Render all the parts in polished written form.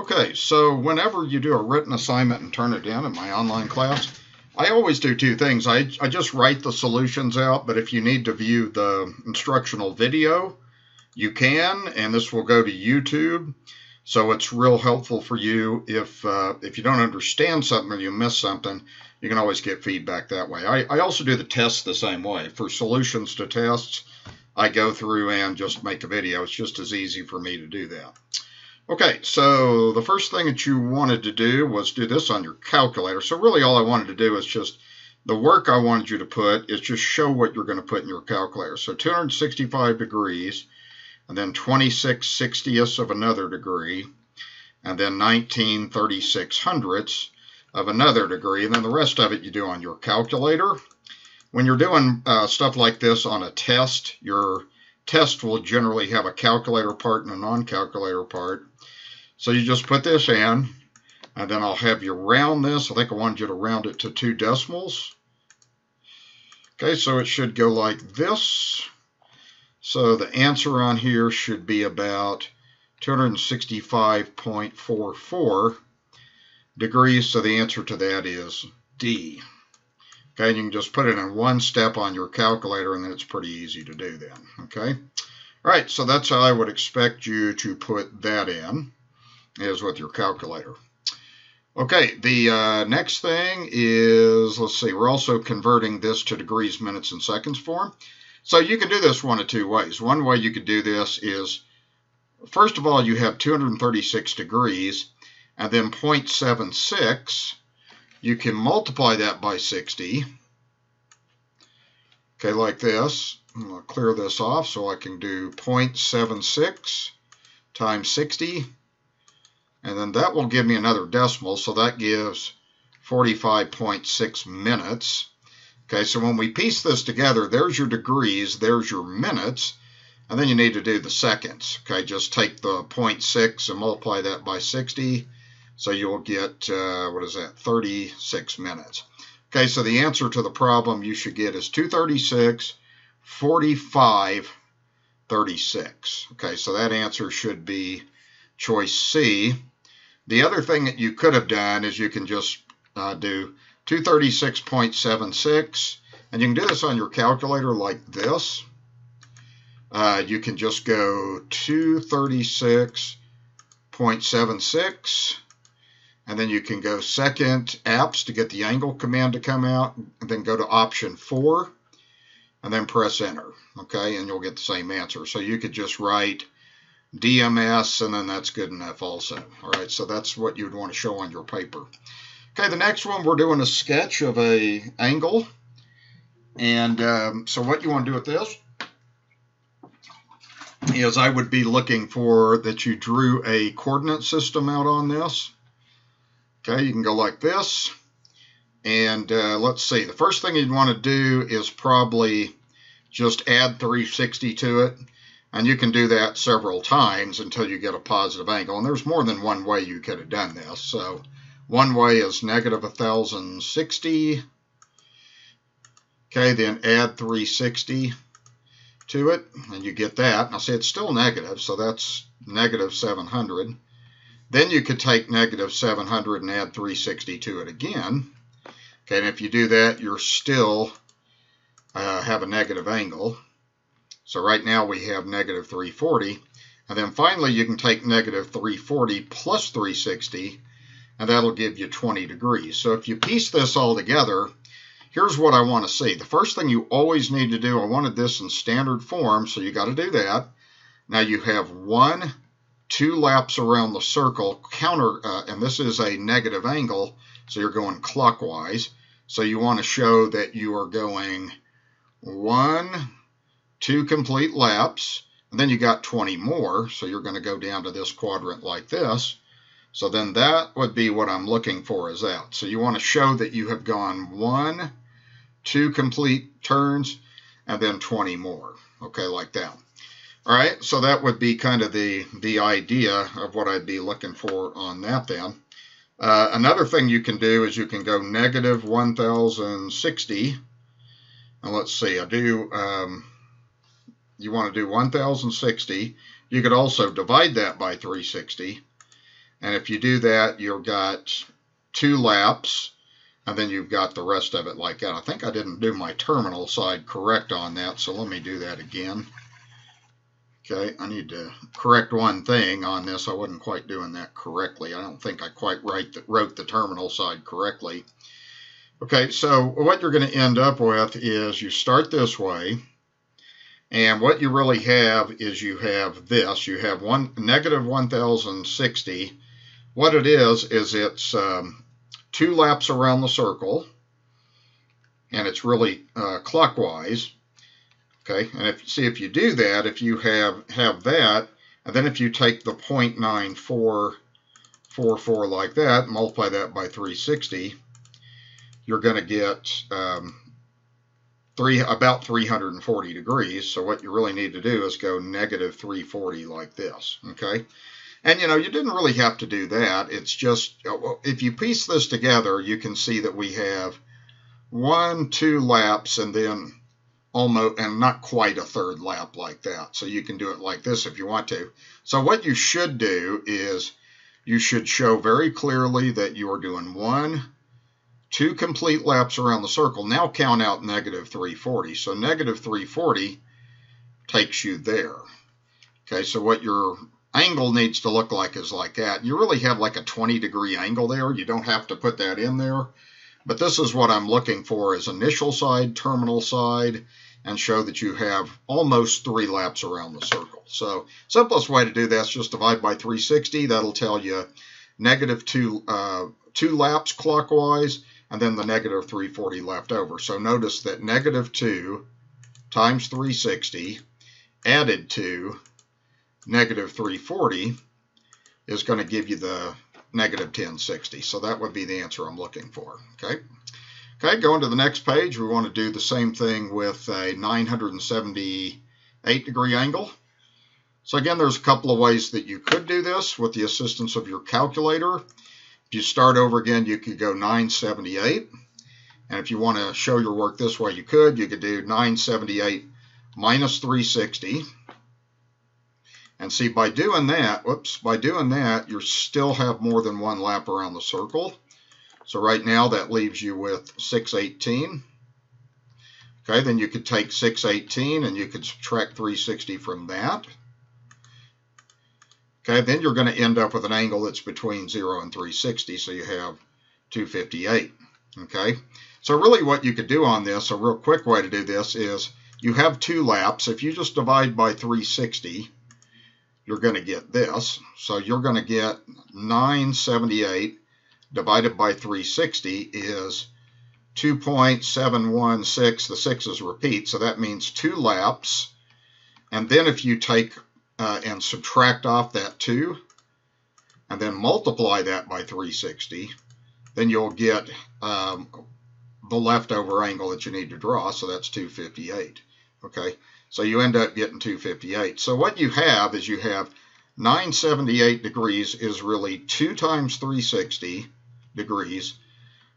Okay, so whenever you do a written assignment and turn it in my online class, I always do two things. I just write the solutions out, but if you need to view the instructional video, you can, and this will go to YouTube. So it's real helpful for you if you don't understand something or you miss something, you can always get feedback that way. I also do the tests the same way. For solutions to tests, I go through and just make a video. It's just as easy for me to do that. Okay, so the first thing that you wanted to do was do this on your calculator. So really all I wanted to do is just, the work I wanted you to put is just show what you're going to put in your calculator. So 265 degrees, and then 26/60ths of another degree, and then 19/3600ths of another degree, and then the rest of it you do on your calculator. When you're doing stuff like this on a test, your test will generally have a calculator part and a non-calculator part. So you just put this in, and then I'll have you round this. I think I wanted you to round it to 2 decimals. Okay, so it should go like this. So the answer on here should be about 265.44 degrees. So the answer to that is D. Okay, and you can just put it in one step on your calculator, and then it's pretty easy to do then. Okay, all right, so that's how I would expect you to put that in, is with your calculator. Okay, the next thing is, let's see, we're also converting this to degrees, minutes, and seconds form. So you can do this one of two ways. One way you could do this is, first of all, you have 236 degrees, and then 0.76. You can multiply that by 60. Okay, like this. I'm going to clear this off so I can do 0.76 times 60. And then that will give me another decimal, so that gives 45.6 minutes. Okay, so when we piece this together, there's your degrees, there's your minutes, and then you need to do the seconds. Okay, just take the 0.6 and multiply that by 60. So you'll get, what is that, 36 minutes. Okay, so the answer to the problem you should get is 236, 45, 36. Okay, so that answer should be choice C. The other thing that you could have done is you can just do 236.76, and you can do this on your calculator like this. You can just go 236.76. And then you can go second apps to get the angle command to come out, and then go to option 4, and then press enter. Okay, and you'll get the same answer. So you could just write DMS, and then that's good enough also. All right, so that's what you'd want to show on your paper. Okay, the next one, we're doing a sketch of a angle. And so what you want to do with this is I would be looking for that you drew a coordinate system out on this. Okay, you can go like this, and let's see, the first thing you'd want to do is probably just add 360 to it, and you can do that several times until you get a positive angle, and there's more than one way you could have done this. So one way is negative 1060, okay, then add 360 to it, and you get that. Now see, it's still negative, so that's negative 700. Then you could take negative 700 and add 360 to it again. Okay, and if you do that, you're still have a negative angle. So right now we have negative 340. And then finally you can take negative 340 plus 360, and that'll give you 20 degrees. So if you piece this all together, here's what I want to see. The first thing you always need to do, I wanted this in standard form, so you got to do that. Now you have 2 laps around the circle, and this is a negative angle, so you're going clockwise. So you want to show that you are going 2 complete laps, and then you got 20 more, so you're going to go down to this quadrant like this. So then that would be what I'm looking for, is that. So you want to show that you have gone 2 complete turns, and then 20 more, okay, like that. All right, so that would be kind of the idea of what I'd be looking for on that then. Another thing you can do is you can go negative 1060. And let's see, you want to do 1060. You could also divide that by 360. And if you do that, you've got 2 laps, and then you've got the rest of it like that. I think I didn't do my terminal side correct on that, so let me do that again. Okay, I need to correct one thing on this. I wasn't quite doing that correctly. I don't think I quite wrote the terminal side correctly. Okay, so what you're going to end up with is you start this way, and what you really have is you have this. You have negative 1060. What it is it's 2 laps around the circle, and it's really clockwise. Okay, and if you do that, if you have that, and then if you take the 0.9444 like that, multiply that by 360, you're going to get about 340 degrees. So what you really need to do is go negative 340 like this. Okay, and you didn't really have to do that. It's just, if you piece this together, you can see that we have 2 laps, and then almost, and not quite a 3rd lap like that. So you can do it like this if you want to. So what you should do is you should show very clearly that you are doing 2 complete laps around the circle. Now count out negative 340. So negative 340 takes you there. Okay, so what your angle needs to look like is like that. You really have like a 20-degree angle there. You don't have to put that in there. But this is what I'm looking for, is initial side, terminal side, and show that you have almost 3 laps around the circle. So simplest way to do that is just divide by 360. That'll tell you negative 2 laps clockwise, and then the negative 340 left over. So notice that negative 2 times 360 added to negative 340 is going to give you the negative 1060. So that would be the answer I'm looking for. Okay, going to the next page, we want to do the same thing with a 978-degree angle. So again, there's a couple of ways that you could do this with the assistance of your calculator. If you start over again, you could go 978. And if you want to show your work this way, you could do 978 minus 360. And see, by doing that, you still have more than 1 lap around the circle. So right now that leaves you with 618. Okay, then you could take 618 and you could subtract 360 from that. Okay, then you're going to end up with an angle that's between 0 and 360, so you have 258. Okay, so really what you could do on this, a real quick way to do this, is you have 2 laps. If you just divide by 360, you're going to get this. So you're going to get 978 divided by 360 is 2.716. The 6's repeat, so that means 2 laps. And then if you take and subtract off that 2, and then multiply that by 360, then you'll get the leftover angle that you need to draw, so that's 258. Okay, so you end up getting 258. So what you have is you have 978 degrees is really 2 times 360 degrees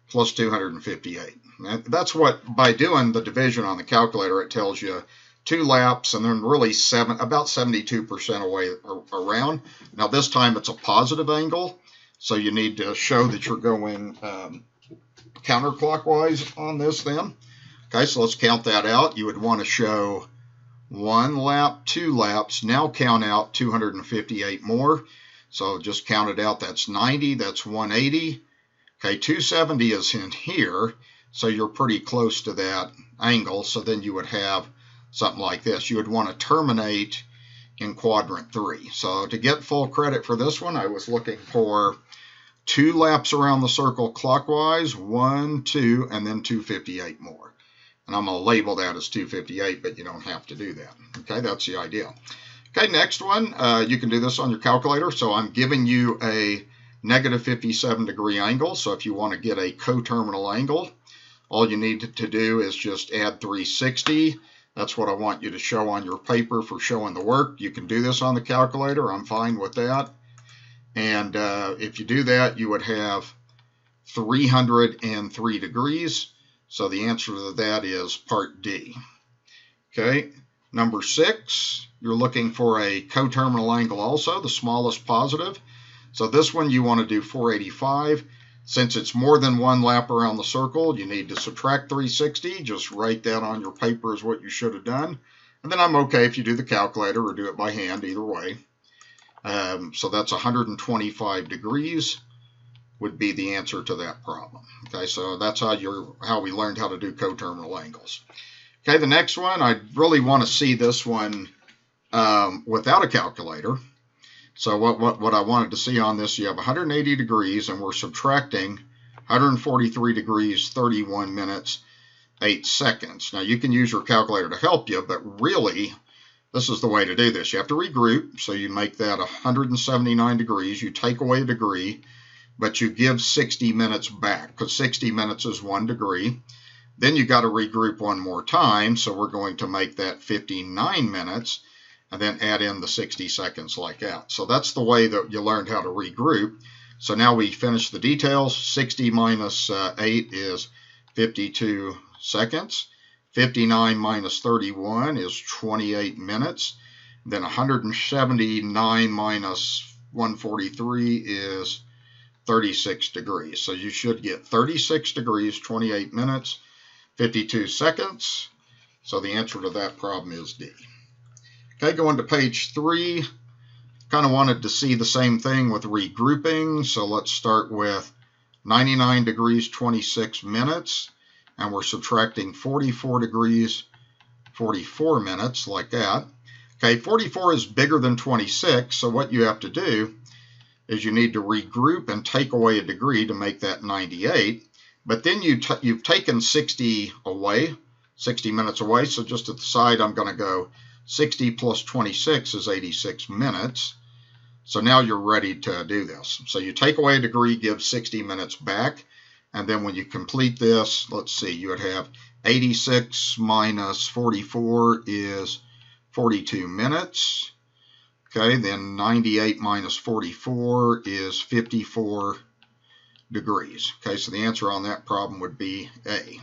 plus 258. And that's what, by doing the division on the calculator, it tells you 2 laps, and then really about 72% away around. Now this time it's a positive angle, so you need to show that you're going counterclockwise on this then. Okay, so let's count that out. You would want to show 1 lap, 2 laps. Now count out 258 more. So just count it out. That's 90. That's 180. Okay, 270 is in here, so you're pretty close to that angle. So then you would have something like this. You would want to terminate in quadrant 3. So to get full credit for this one, I was looking for 2 laps around the circle clockwise, 1, 2, and then 258 more. And I'm going to label that as 258, but you don't have to do that. Okay, that's the idea. Okay, next one, you can do this on your calculator. So I'm giving you a negative 57 degree angle. So if you want to get a coterminal angle, all you need to do is just add 360. That's what I want you to show on your paper for showing the work. You can do this on the calculator. I'm fine with that. And if you do that, you would have 303 degrees. So the answer to that is part D. Okay, number 6, you're looking for a coterminal angle also, the smallest positive. So this one you want to do 485. Since it's more than one lap around the circle, you need to subtract 360. Just write that on your paper as what you should have done. And then I'm okay if you do the calculator or do it by hand, either way. So that's 125 degrees would be the answer to that problem. Okay, so that's how we learned how to do coterminal angles. Okay, the next one, I really want to see this one without a calculator. So what I wanted to see on this, you have 180 degrees, and we're subtracting 143 degrees, 31 minutes, 8 seconds. Now, you can use your calculator to help you, but really, this is the way to do this. You have to regroup, so you make that 179 degrees. You take away a degree, but you give 60 minutes back, because 60 minutes is 1 degree. Then you got to regroup one more time, so we're going to make that 59 minutes, and then add in the 60 seconds like that. So that's the way that you learned how to regroup. So now we finish the details. 60 minus 8 is 52 seconds. 59 minus 31 is 28 minutes. Then 179 minus 143 is 36 degrees. So you should get 36 degrees, 28 minutes, 52 seconds. So the answer to that problem is D. Okay, going to page 3. Kind of wanted to see the same thing with regrouping. So let's start with 99 degrees, 26 minutes. And we're subtracting 44 degrees, 44 minutes, like that. Okay, 44 is bigger than 26. So what you have to do is you need to regroup and take away a degree to make that 98. But then you've taken 60 away, 60 minutes away. So just at the side, I'm going to go 60 plus 26 is 86 minutes. So now you're ready to do this. So you take away a degree, give 60 minutes back. And then when you complete this, let's see, you would have 86 minus 44 is 42 minutes. Okay, then 98 minus 44 is 54 degrees. Okay, so the answer on that problem would be A.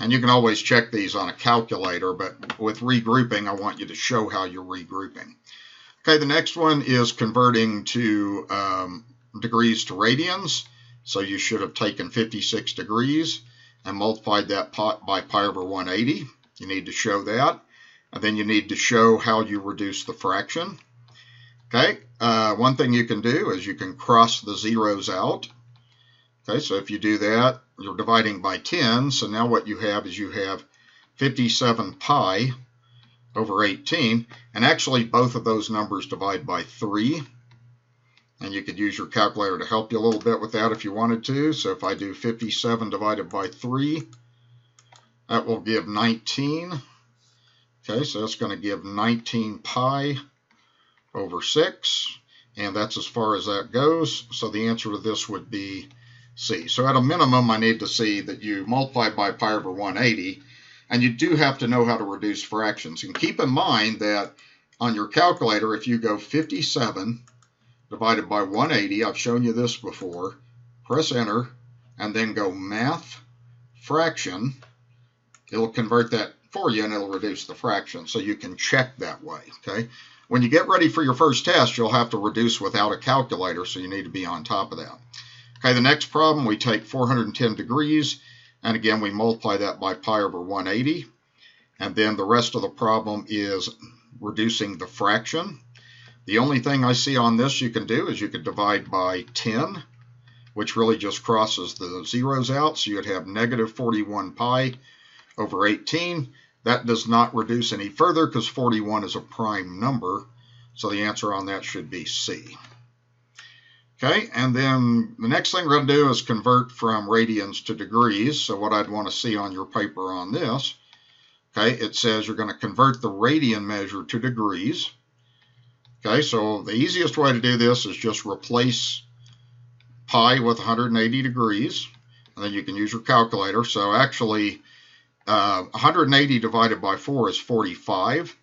And you can always check these on a calculator, but with regrouping, I want you to show how you're regrouping. Okay, the next one is converting to degrees to radians. So you should have taken 56 degrees and multiplied that by pi over 180. You need to show that. And then you need to show how you reduce the fraction. Okay, one thing you can do is you can cross the zeros out. Okay, so if you do that, you're dividing by 10. So now what you have is you have 57 pi over 18. And actually, both of those numbers divide by 3. And you could use your calculator to help you a little bit with that if you wanted to. So if I do 57 divided by 3, that will give 19. Okay, so that's going to give 19 pi over 6. And that's as far as that goes. So the answer to this would be C. So at a minimum, I need to see that you multiply by pi over 180. And you do have to know how to reduce fractions. And keep in mind that on your calculator, if you go 57 divided by 180, I've shown you this before, press enter, and then go math fraction, it'll convert that for you and it'll reduce the fraction. So you can check that way, okay? When you get ready for your first test, you'll have to reduce without a calculator, so you need to be on top of that. Okay, the next problem, we take 410 degrees, and again, we multiply that by pi over 180. And then the rest of the problem is reducing the fraction. The only thing I see on this you can do is you could divide by 10, which really just crosses the zeros out. So you'd have negative 41 pi over 18. That does not reduce any further because 41 is a prime number. So the answer on that should be C. Okay, and then the next thing we're going to do is convert from radians to degrees. So what I'd want to see on your paper on this, okay, it says you're going to convert the radian measure to degrees. Okay, so the easiest way to do this is just replace pi with 180 degrees, and then you can use your calculator. So actually, 180 divided by 4 is 45,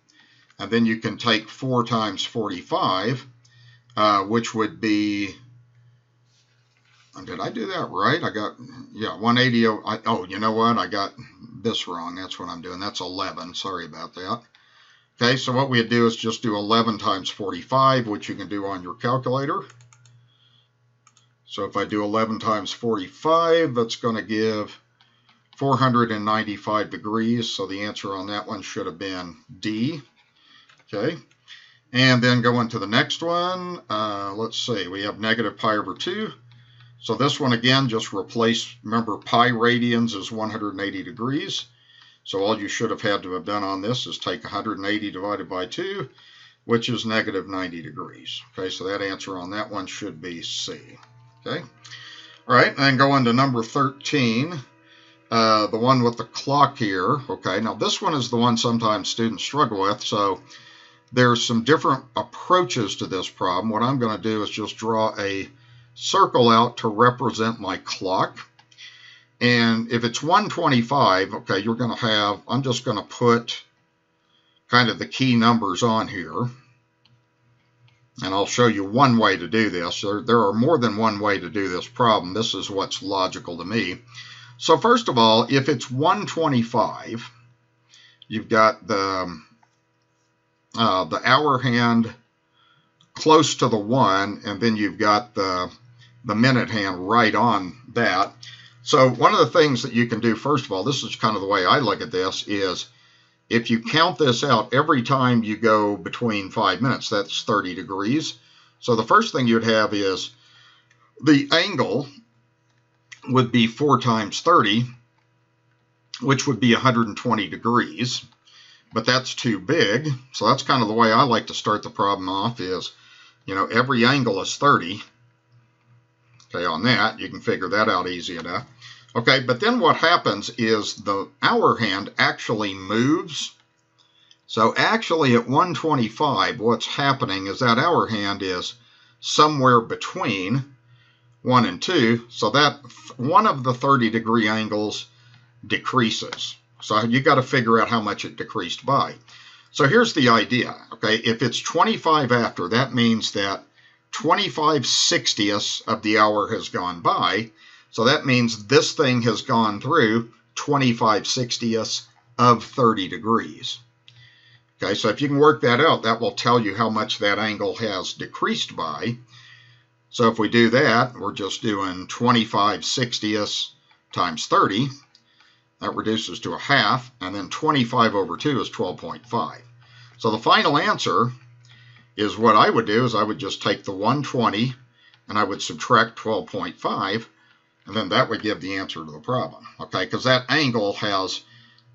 and then you can take 4 times 45, which would be, did I do that right? I got, yeah, 180, oh, you know what? I got this wrong. That's what I'm doing. That's 11. Sorry about that. Okay, so what we do is just do 11 times 45, which you can do on your calculator. So if I do 11 times 45, that's going to give 495 degrees. So the answer on that one should have been D. Okay. And then going to the next one, let's see, we have negative pi over 2. So this one, again, just replace, remember, pi radians is 180 degrees. So all you should have had to have done on this is take 180 divided by 2, which is negative 90 degrees. Okay, so that answer on that one should be C. Okay. All right, and then go on to number 13, the one with the clock here. Okay, now this one is the one sometimes students struggle with. So there's some different approaches to this problem. What I'm going to do is just draw a circle out to represent my clock. And if it's 125, okay, you're going to have, I'm just going to put kind of the key numbers on here. And I'll show you one way to do this. There are more than one way to do this problem. This is what's logical to me. So first of all, if it's 125, you've got the hour hand close to the 1, and then you've got the minute hand right on that. So one of the things that you can do, first of all, this is kind of the way I look at this, is if you count this out every time you go between 5 minutes, that's 30 degrees. So the first thing you'd have is the angle would be 4 times 30, which would be 120 degrees. But that's too big. So that's kind of the way I like to start the problem off is, you know, every angle is 30. Okay, on that, you can figure that out easy enough. Okay, but then what happens is the hour hand actually moves. So actually at 125, what's happening is that hour hand is somewhere between 1 and 2. So that one of the 30-degree angles decreases. So you got to figure out how much it decreased by. So here's the idea. Okay, if it's 25 after, that means that 25/60ths of the hour has gone by. So that means this thing has gone through 25/60ths of 30 degrees. Okay, so if you can work that out, that will tell you how much that angle has decreased by. So if we do that, we're just doing 25/60ths times 30. That reduces to a half, and then 25 over 2 is 12.5. So the final answer is what I would do is I would just take the 120 and I would subtract 12.5, and then that would give the answer to the problem. Okay, because that angle has,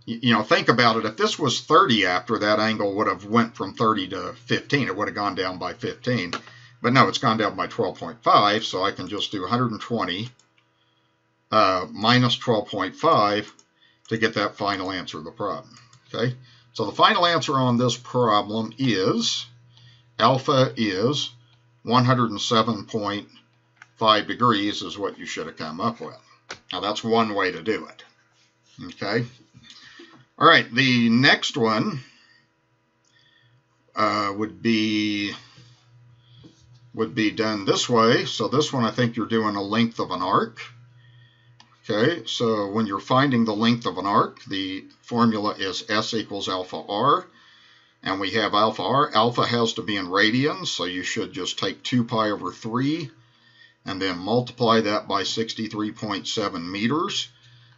you know, think about it. If this was 30 after, that angle would have went from 30 to 15. It would have gone down by 15. But no, it's gone down by 12.5, so I can just do 120 minus 12.5 to get that final answer of the problem. Okay, so the final answer on this problem is alpha is 107.5 degrees is what you should have come up with. Now that's one way to do it. Okay. All right, the next one would be done this way. So this one, I think you're doing a length of an arc. Okay, so when you're finding the length of an arc, the formula is S equals alpha R. And we have alpha R. Alpha has to be in radians, so you should just take 2 pi over 3 and then multiply that by 63.7 meters.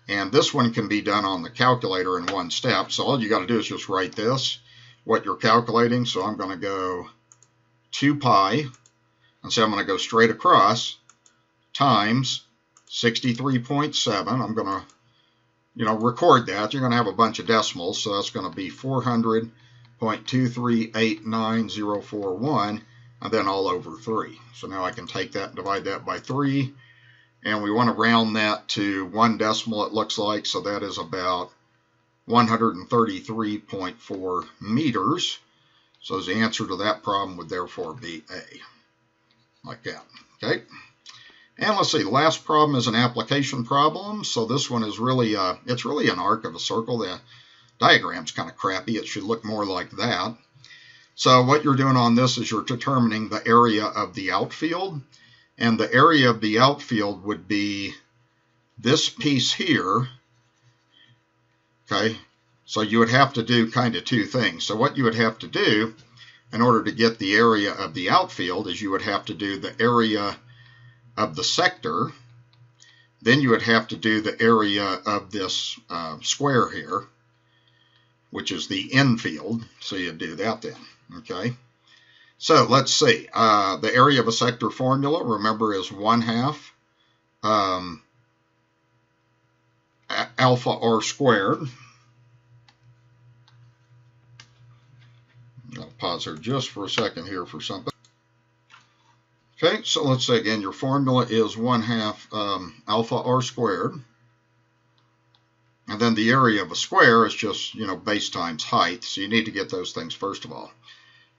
And this one can be done on the calculator in one step. So all you got to do is just write this, what you're calculating. So I'm going to go 2 pi, and so I'm going to go straight across, times 63.7. I'm going to, record that. You're going to have a bunch of decimals, so that's going to be 400.2389041, and then all over 3. So now I can take that and divide that by 3, and we want to round that to 1 decimal, it looks like, so that is about 133.4 meters. So the answer to that problem would therefore be A, like that. Okay. And let's see, the last problem is an application problem. So this one is really, it's really an arc of a circle. The diagram's kind of crappy. It should look more like that. So what you're doing on this is you're determining the area of the outfield. And the area of the outfield would be this piece here. Okay, so you would have to do kind of two things. So what you would have to do in order to get the area of the outfield is you would have to do the area of the sector, then you would have to do the area of this square here, which is the infield. So you'd do that then, okay? So let's see. The area of a sector formula, remember, is 1/2 alpha r squared. I'll pause here just for a second here for something. Okay, so let's say again, your formula is 1/2 alpha r squared. And then the area of a square is just, base times height. So you need to get those things first of all.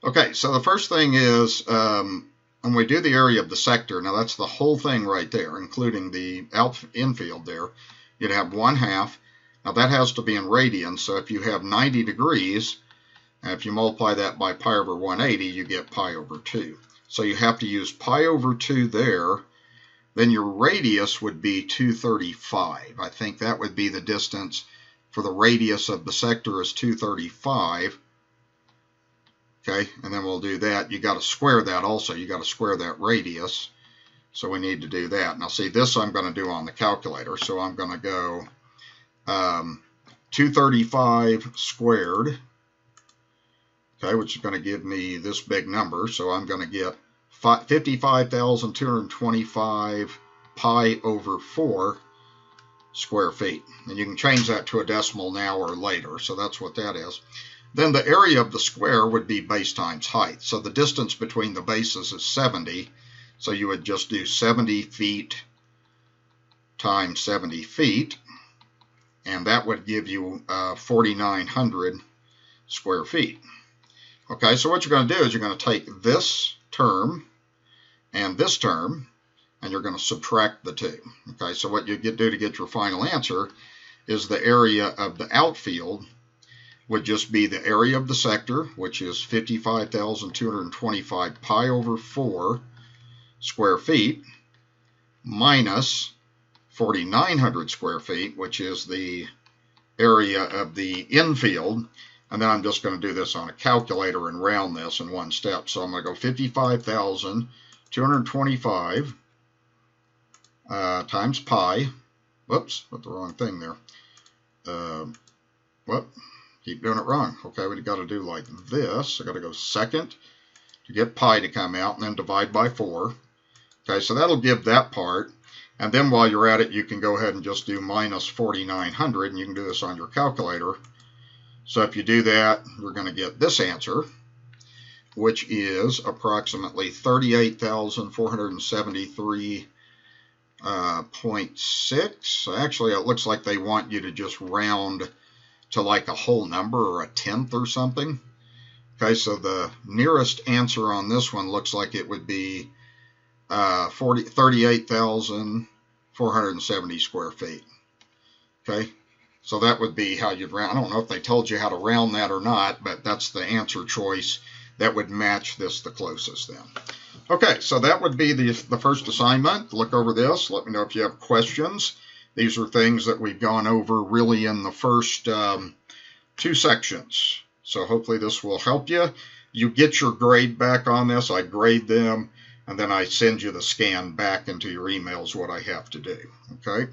Okay, so the first thing is, when we do the area of the sector, now that's the whole thing right there, including the infield there, you'd have 1/2. Now that has to be in radians, so if you have 90 degrees, and if you multiply that by pi over 180, you get pi over 2. So you have to use pi over 2 there. Then your radius would be 235. I think that would be the distance for the radius of the sector is 235. Okay, and then we'll do that. You got to square that also. You got to square that radius. So we need to do that. Now see, this I'm going to do on the calculator. So I'm going to go 235 squared, okay, which is going to give me this big number. So I'm going to get 55,225 pi over 4 square feet. And you can change that to a decimal now or later. So that's what that is. Then the area of the square would be base times height. So the distance between the bases is 70. So you would just do 70 feet times 70 feet. And that would give you 4,900 square feet. Okay, so what you're going to do is you're going to take this term, and you're going to subtract the two. Okay, so what you do to get your final answer is the area of the outfield would just be the area of the sector, which is 55,225 pi over 4 square feet, minus 4,900 square feet, which is the area of the infield. And then I'm just going to do this on a calculator and round this in one step. So I'm going to go 55,225 times pi. Whoops, put the wrong thing there. Keep doing it wrong. Okay, we got to do like this. I got to go second to get pi to come out and then divide by 4. Okay, so that'll give that part. And then while you're at it, you can go ahead and just do minus 4,900, and you can do this on your calculator. So if you do that, you're going to get this answer, which is approximately 38,473.6. Actually, it looks like they want you to just round to like a whole number or a tenth or something. Okay, so the nearest answer on this one looks like it would be 38,470 square feet. Okay. So that would be how you'd round. I don't know if they told you how to round that or not, but that's the answer choice that would match this the closest then. Okay, so that would be the first assignment. Look over this. Let me know if you have questions. These are things that we've gone over really in the first 2 sections. So hopefully this will help you. You get your grade back on this. I grade them, and then I send you the scan back into your emails what I have to do. Okay.